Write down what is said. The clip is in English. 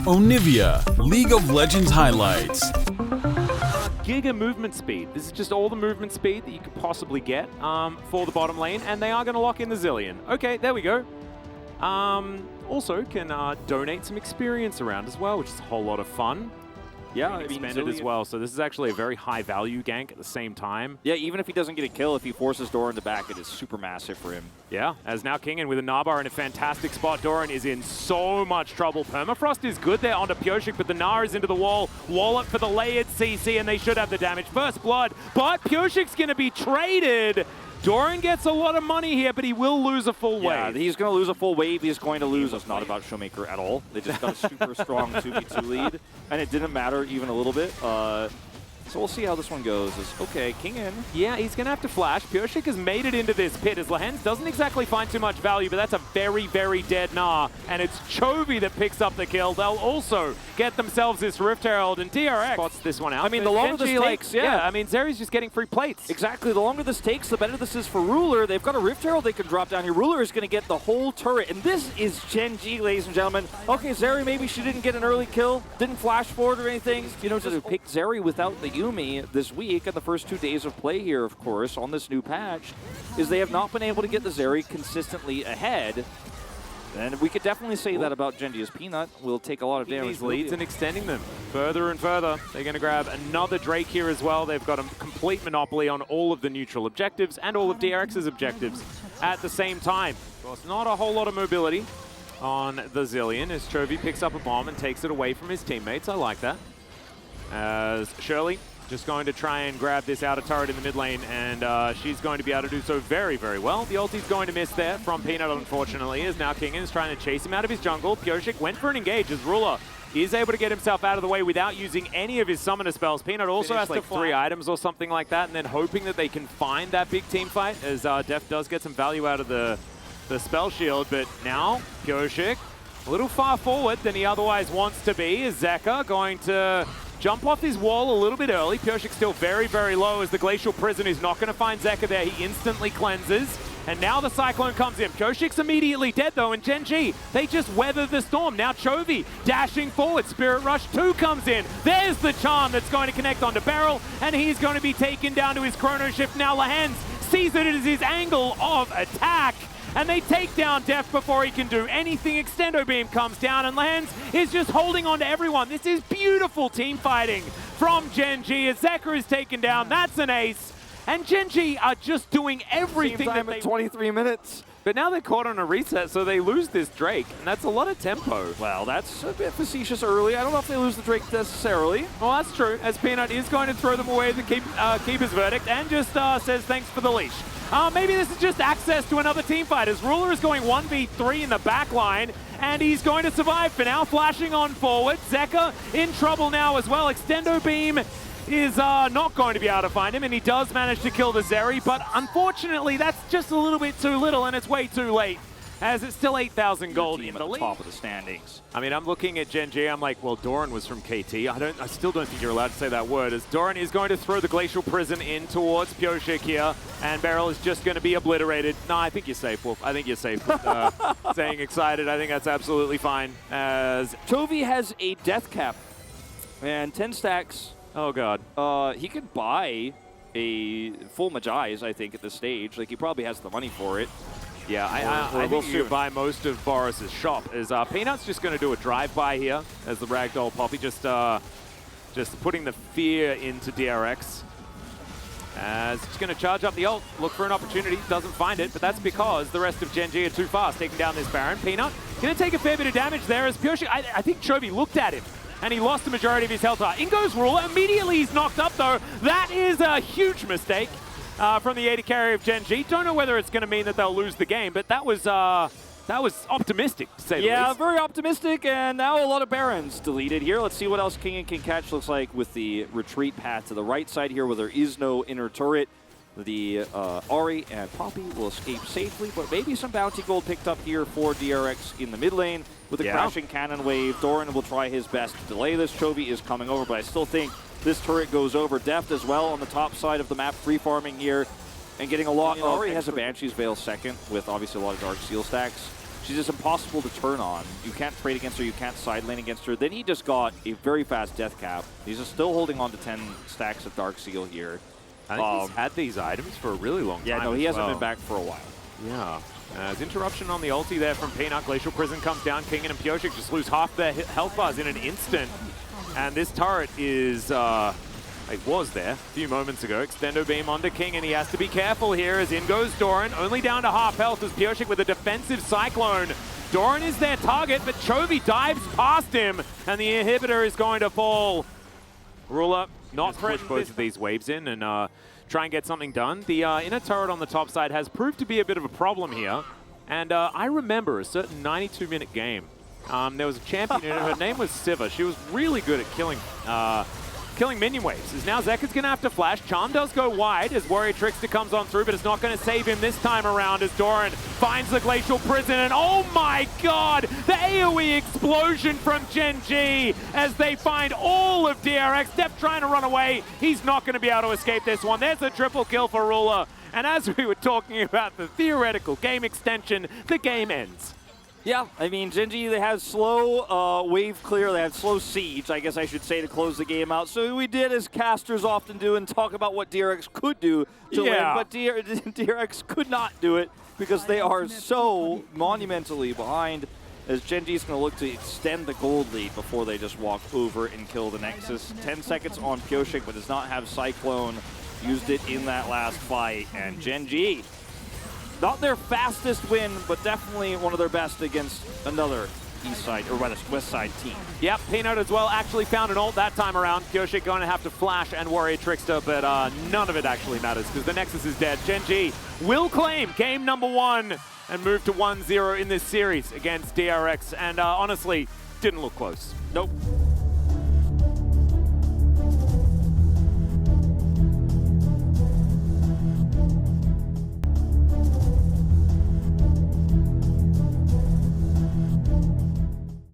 Onivia, League of Legends highlights. Giga movement speed. This is just all the movement speed that you could possibly get for the bottom lane, and they are going to lock in the Zillion. Okay, there we go. Also can donate some experience around as well, which is a whole lot of fun. Yeah, I mean, expanded as well, so this is actually a very high value gank at the same time. Yeah, even if he doesn't get a kill, if he forces Doran to back, it is super massive for him. Yeah, as now Kingen with a Gnar in a fantastic spot. Doran is in so much trouble. Permafrost is good there onto Pyosik, but the Gnar is into the wall. Wallop for the layered CC, and they should have the damage. First blood, but Pyosik's going to be traded. Doran gets a lot of money here, but he will lose a full wave. Yeah, he's going to lose a full wave. He's going to lose. It's not about Showmaker at all. They just got a super strong 2v2 lead, and it didn't matter even a little bit. So we'll see how this one goes. Okay, Kingen. Yeah, he's going to have to flash. Pyosik has made it into this pit as Lehens doesn't exactly find too much value, but that's a very, very dead Gnar. And it's Chovy that picks up the kill. They'll also get themselves this Rift Herald, and DRX spots this one out. I mean, the longer this takes, yeah, I mean, Zeri's just getting free plates. Exactly. The longer this takes, the better this is for Ruler. They've got a Rift Herald they can drop down here. Ruler is going to get the whole turret, and this is Gen.G, ladies and gentlemen. Okay, Zeri, maybe she didn't get an early kill, didn't flash forward or anything. You know, to pick Zeri without the Yuumi this week, and the first 2 days of play here, of course, on this new patch, is they have not been able to get the Zeri consistently ahead. And we could definitely say that about Gen.G, as Peanut will take a lot of damage. These leads and extending them further and further. They're going to grab another Drake here as well. They've got a complete monopoly on all of the neutral objectives and all of DRX's objectives at the same time. Well, it's not a whole lot of mobility on the Zillion as Chovy picks up a bomb and takes it away from his teammates. I like that. As Shirley just going to try and grab this outer turret in the mid lane, and she's going to be able to do so very, very well. The ulti's going to miss there from Peanut, unfortunately, as now Kingen is trying to chase him out of his jungle. Pyosik went for an engage as Ruler is able to get himself out of the way without using any of his summoner spells. Peanut also has like 3 items or something like that, and then hoping that they can find that big team fight, as Def does get some value out of the spell shield. But now Pyosik a little far forward than he otherwise wants to be, is Zeka going to jump off his wall a little bit early. Pyosik still very, very low as the Glacial Prison is not going to find Zeka there. He instantly cleanses. And now the Cyclone comes in. Pyosik's immediately dead though, and Gen.G, they just weather the storm. Now Chovy dashing forward. Spirit Rush 2 comes in. There's the charm that's going to connect onto Beryl, and he's going to be taken down to his Chrono Shift. Now Lehens sees it as his angle of attack, and they take down Def before he can do anything. Extendo Beam comes down, and Lehens is just holding on to everyone. This is beautiful team fighting from Gen.G as Zeka is taken down. That's an ace. And Gen.G are just doing everything that they... 23 minutes. But now they're caught on a reset, so they lose this Drake, and that's a lot of tempo. Well, that's a bit facetious early. I don't know if they lose the Drake necessarily. Well, that's true, as Peanut is going to throw them away to keep his verdict, and just says thanks for the leash. Maybe this is just access to another team fight, as Ruler is going 1v3 in the back line, and he's going to survive for now, flashing on forward. Zeka in trouble now as well. Extendo Beam is not going to be able to find him, and he does manage to kill the Zeri, but unfortunately that's just a little bit too little, and it's way too late, as it's still 8,000 gold in the lead. Top of the standings. I mean, I'm looking at Gen.G, I'm like, well, Doran was from KT. I still don't think you're allowed to say that word, as Doran is going to throw the Glacial Prison in towards Pyosik here, and Beryl is just going to be obliterated. No, I think you're safe, Wolf. I think you're safe with saying excited. I think that's absolutely fine, as Chovy has a death cap, and 10 stacks. Oh, God. He could buy a full Magi's, I think, at this stage. Like, he probably has the money for it. Yeah, I think you could buy most of Boris's shop. As Peanut's just going to do a drive-by here as the Ragdoll Poppy, just putting the fear into DRX. As it's going to charge up the ult, look for an opportunity, doesn't find it, but that's because the rest of Gen.G are too fast, taking down this Baron. Peanut going to take a fair bit of damage there as Pyosik, I think Chovy looked at him, and he lost the majority of his health. In goes Ruler. Immediately he's knocked up, though. That is a huge mistake from the AD carry of Gen.G. Don't know whether it's going to mean that they'll lose the game, but that was optimistic, to say the least. Yeah, very optimistic, and now a lot of Barons deleted here. Let's see what else Kingen can catch looks like with the retreat path to the right side here, where there is no inner turret. The Ahri and Poppy will escape safely, but maybe some bounty gold picked up here for DRX in the mid lane with a crashing cannon wave. Doran will try his best to delay this. Chovy is coming over, but I still think this turret goes over. Deft as well on the top side of the map, free farming here and getting a lot. Ahri has a Banshee's Veil second with obviously a lot of Dark Seal stacks. She's just impossible to turn on. You can't trade against her, you can't side lane against her. Then he just got a very fast death cap. He's just still holding on to 10 stacks of Dark Seal here. I think he's had these items for a really long time. Yeah, no, he hasn't been back for a while. Yeah. As interruption on the ulti there from Peanut. Glacial Prison comes down. Kingen and Pyosik just lose half their health bars in an instant. And this turret is, it was there a few moments ago. Extendo beam onto King, and he has to be careful here as in goes Doran. Only down to half health as Pyosik with a defensive Cyclone. Doran is their target, but Chovy dives past him, and the inhibitor is going to fall. Ruler not push both of these waves in and try and get something done. The inner turret on the top side has proved to be a bit of a problem here. And I remember a certain 92-minute game. There was a champion in it. Her name was Siva. She was really good at killing minion waves. As now Zekka's going to have to flash. Charm does go wide as Warrior Trickster comes on through, but it's not going to save him this time around as Doran finds the Glacial Prison. And oh my god, the AoE explosion from Gen.G as they find all of DRX. Def trying to run away. He's not going to be able to escape this one. There's a triple kill for Ruler. And as we were talking about the theoretical game extension, the game ends. Yeah, I mean, Gen.G, they had slow wave clear, they had slow siege, I guess I should say, to close the game out. So we did, as casters often do, and talk about what DRX could do to win, but DRX could not do it because they are so monumentally behind, as Gen.G is going to look to extend the gold lead before they just walk over and kill the Nexus. 10 seconds on Pyosik, but does not have Cyclone. Used it in that last fight, and Gen.G, not their fastest win, but definitely one of their best against another east side, or rather west side team. Yep, Peanut as well actually found an ult that time around. Pyosik going to have to flash and Warrior Trickster, but none of it actually matters because the Nexus is dead. Gen.G will claim game number 1 and move to 1-0 in this series against DRX, and honestly, didn't look close. Nope.